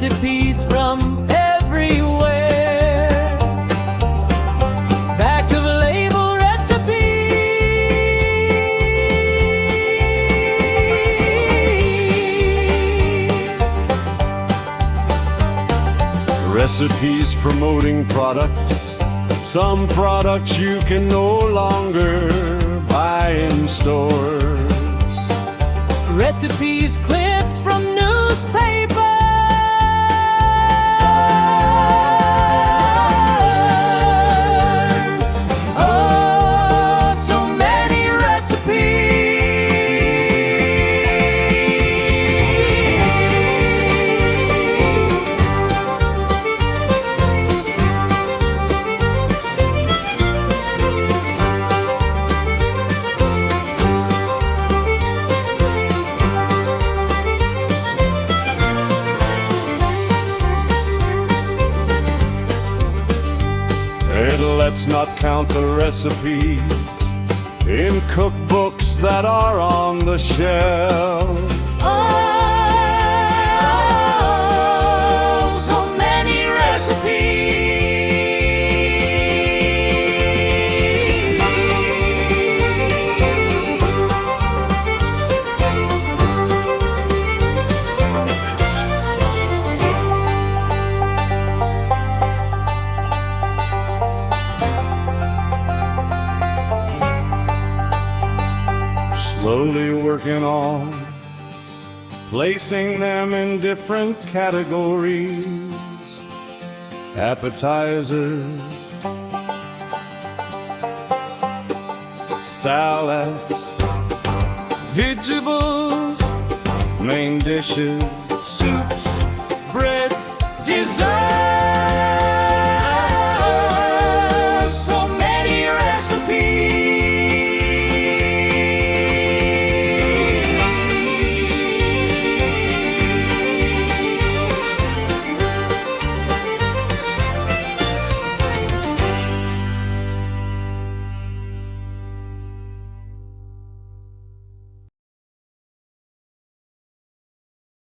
recipes from everywhere. Back of label Recipes promoting products, some products you can no longer buy in stores. Recipes clipped from newspapers. Oh, so many recipes. And let's not count the recipes in cookbooks that are on the shelf. Oh, so many recipes. Slowly working on placing them in different categories. Appetizers, salads, Vegetables, main dishes, soups,